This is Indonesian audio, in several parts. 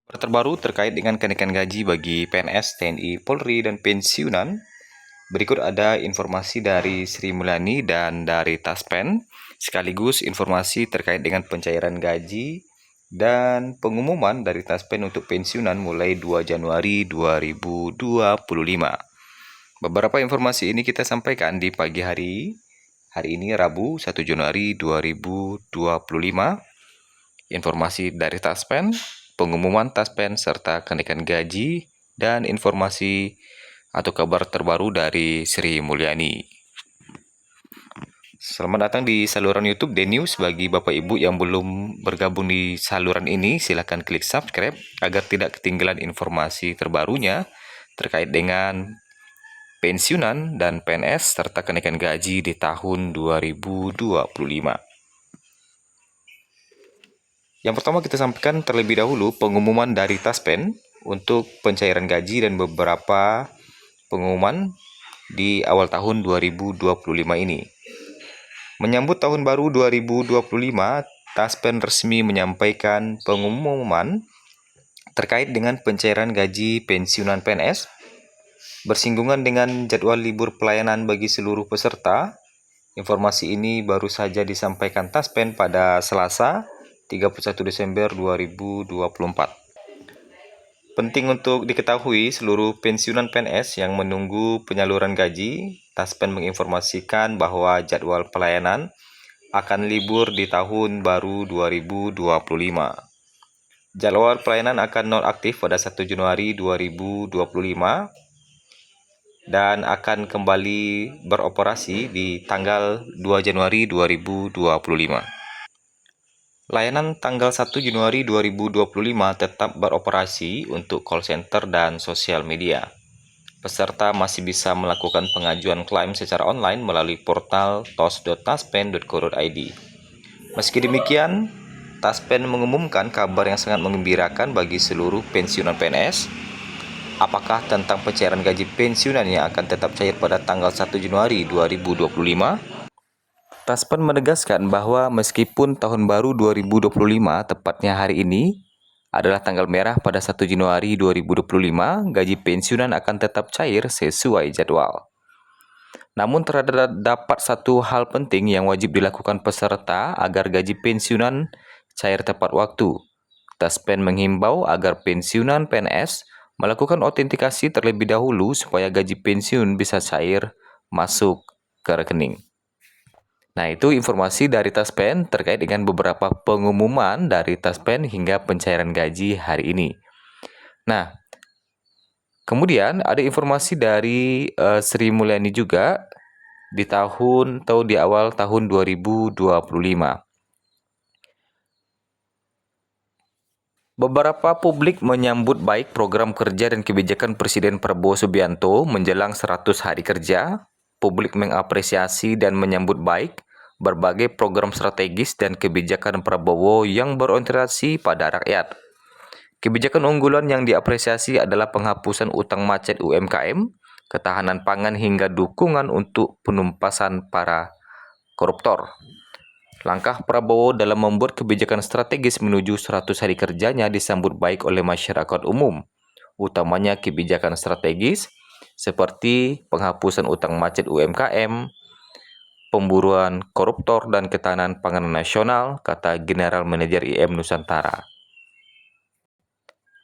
Terbaru terkait dengan kenaikan gaji bagi PNS, TNI, Polri, dan pensiunan. Berikut ada informasi dari Sri Mulyani dan dari Taspen, sekaligus informasi terkait dengan pencairan gaji dan pengumuman dari Taspen untuk pensiunan mulai 2 Januari 2025. Beberapa informasi ini kita sampaikan di pagi hari ini Rabu 1 Januari 2025. Informasi dari Taspen, pengumuman Taspen, serta kenaikan gaji, dan informasi atau kabar terbaru dari Sri Mulyani. Selamat datang di saluran YouTube DNews. Bagi Bapak Ibu yang belum bergabung di saluran ini, silakan klik subscribe agar tidak ketinggalan informasi terbarunya terkait dengan pensiunan dan PNS serta kenaikan gaji di tahun 2025. Yang pertama kita sampaikan terlebih dahulu pengumuman dari Taspen untuk pencairan gaji dan beberapa pengumuman di awal tahun 2025 ini. Menyambut tahun baru 2025, Taspen resmi menyampaikan pengumuman terkait dengan pencairan gaji pensiunan PNS bersinggungan dengan jadwal libur pelayanan bagi seluruh peserta. Informasi ini baru saja disampaikan Taspen pada Selasa 31 Desember 2024. Penting untuk diketahui seluruh pensiunan PNS yang menunggu penyaluran gaji, Taspen menginformasikan bahwa jadwal pelayanan akan libur di tahun baru 2025. Jadwal pelayanan akan nonaktif pada 1 Januari 2025 dan akan kembali beroperasi di tanggal 2 Januari 2025. Layanan tanggal 1 Januari 2025 tetap beroperasi untuk call center dan sosial media. Peserta masih bisa melakukan pengajuan klaim secara online melalui portal tos.taspen.co.id. Meski demikian, Taspen mengumumkan kabar yang sangat menggembirakan bagi seluruh pensiunan PNS. Apakah tentang pencairan gaji pensiunan yang akan tetap cair pada tanggal 1 Januari 2025? Taspen menegaskan bahwa meskipun tahun baru 2025, tepatnya hari ini, adalah tanggal merah pada 1 Januari 2025, gaji pensiunan akan tetap cair sesuai jadwal. Namun terdapat satu hal penting yang wajib dilakukan peserta agar gaji pensiunan cair tepat waktu. Taspen menghimbau agar pensiunan PNS melakukan autentikasi terlebih dahulu supaya gaji pensiun bisa cair masuk ke rekening. Nah, itu informasi dari Taspen terkait dengan beberapa pengumuman dari Taspen hingga pencairan gaji hari ini. Nah, kemudian ada informasi dari Sri Mulyani juga di awal tahun 2025. Beberapa publik menyambut baik program kerja dan kebijakan Presiden Prabowo Subianto menjelang 100 hari kerja. Publik mengapresiasi dan menyambut baik berbagai program strategis dan kebijakan Prabowo yang berorientasi pada rakyat. Kebijakan unggulan yang diapresiasi adalah penghapusan utang macet UMKM, ketahanan pangan hingga dukungan untuk penumpasan para koruptor. Langkah Prabowo dalam membuat kebijakan strategis menuju 100 hari kerjanya disambut baik oleh masyarakat umum, utamanya kebijakan strategis seperti penghapusan utang macet UMKM, pemburuan koruptor dan ketahanan pangan nasional, kata General Manager IM Nusantara.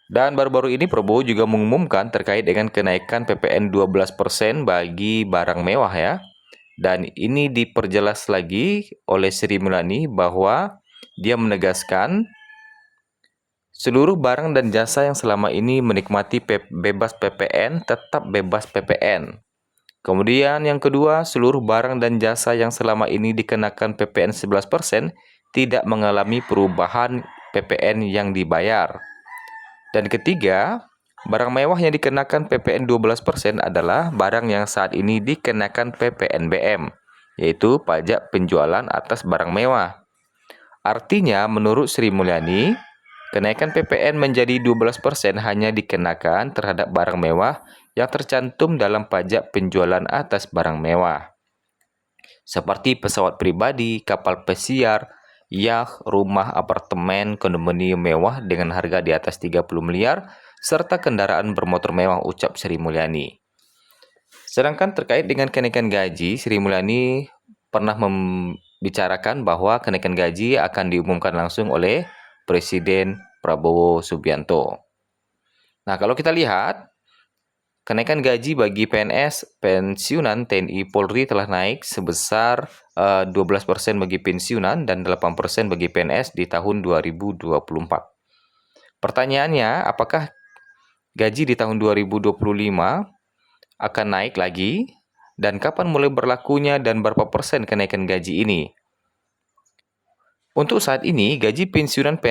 Dan baru-baru ini Prabowo juga mengumumkan terkait dengan kenaikan PPN 12% bagi barang mewah ya. Dan ini diperjelas lagi oleh Sri Mulyani bahwa dia menegaskan seluruh barang dan jasa yang selama ini menikmati bebas PPN tetap bebas PPN. Kemudian yang kedua, seluruh barang dan jasa yang selama ini dikenakan PPN 11% tidak mengalami perubahan PPN yang dibayar. Dan ketiga, barang mewah yang dikenakan PPN 12% adalah barang yang saat ini dikenakan PPNBM, yaitu pajak penjualan atas barang mewah. Artinya, menurut Sri Mulyani, kenaikan PPN menjadi 12% hanya dikenakan terhadap barang mewah yang tercantum dalam pajak penjualan atas barang mewah, seperti pesawat pribadi, kapal pesiar, yacht, rumah, apartemen, kondominium mewah dengan harga di atas 30 miliar, serta kendaraan bermotor mewah, ucap Sri Mulyani. Sedangkan terkait dengan kenaikan gaji, Sri Mulyani pernah membicarakan bahwa kenaikan gaji akan diumumkan langsung oleh Presiden Prabowo Subianto. Nah, kalau kita lihat, kenaikan gaji bagi PNS pensiunan TNI Polri telah naik sebesar 12% bagi pensiunan dan 8% bagi PNS di tahun 2024. Pertanyaannya, apakah gaji di tahun 2025 akan naik lagi? Dan kapan mulai berlakunya dan berapa persen kenaikan gaji ini? Untuk saat ini, gaji pensiunan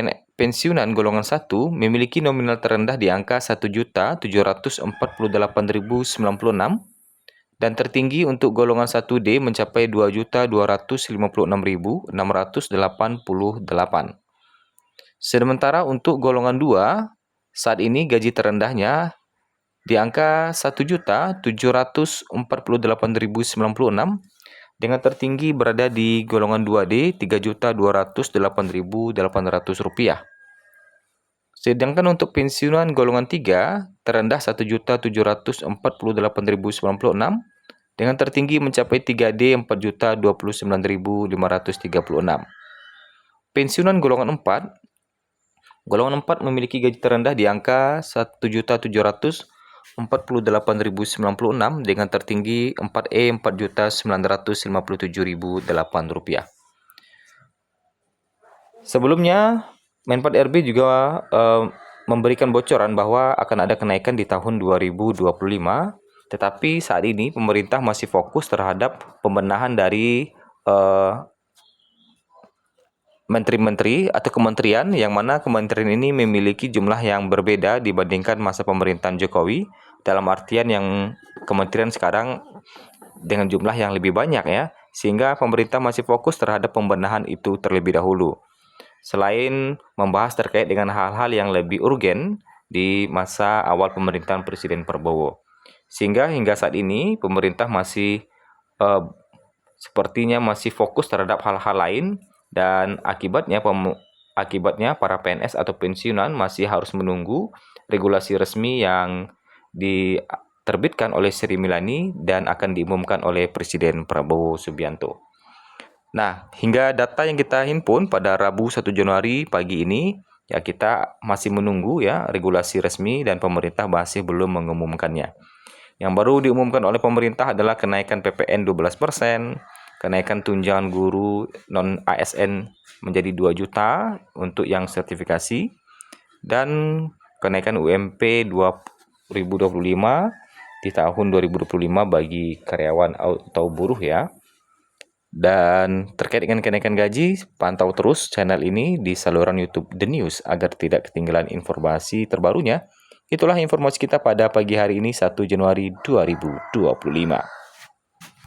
golongan 1 memiliki nominal terendah di angka Rp1.748.096 dan tertinggi untuk golongan 1D mencapai Rp2.256.688. Sementara untuk golongan 2, saat ini gaji terendahnya di angka Rp1.748.096 dengan tertinggi berada di golongan 2D Rp3.208.800. Sedangkan untuk pensiunan golongan 3 terendah Rp1.748.096 dengan tertinggi mencapai 3D Rp4.029.536. Pensiunan golongan 4 memiliki gaji terendah di angka Rp1.748.096 dengan tertinggi 4E Rp4.957.008. Sebelumnya, Menpad RB juga memberikan bocoran bahwa akan ada kenaikan di tahun 2025, tetapi saat ini pemerintah masih fokus terhadap pembenahan dari menteri-menteri atau kementerian, yang mana kementerian ini memiliki jumlah yang berbeda dibandingkan masa pemerintahan Jokowi, dalam artian yang kementerian sekarang dengan jumlah yang lebih banyak ya, sehingga pemerintah masih fokus terhadap pembenahan itu terlebih dahulu. Selain membahas terkait dengan hal-hal yang lebih urgen di masa awal pemerintahan Presiden Prabowo. Sehingga hingga saat ini pemerintah masih sepertinya masih fokus terhadap hal-hal lain, dan akibatnya para PNS atau pensiunan masih harus menunggu regulasi resmi yang diterbitkan oleh Sri Mulyani dan akan diumumkan oleh Presiden Prabowo Subianto. Nah, hingga data yang kita himpun pada Rabu 1 Januari pagi ini, ya kita masih menunggu ya regulasi resmi dan pemerintah masih belum mengumumkannya. Yang baru diumumkan oleh pemerintah adalah kenaikan PPN 12%, kenaikan tunjangan guru non-ASN menjadi 2 juta untuk yang sertifikasi, dan kenaikan UMP 2025 di tahun 2025 bagi karyawan atau buruh ya. Dan terkait dengan kenaikan gaji, pantau terus channel ini di saluran YouTube The News agar tidak ketinggalan informasi terbarunya. Itulah informasi kita pada pagi hari ini 1 Januari 2025.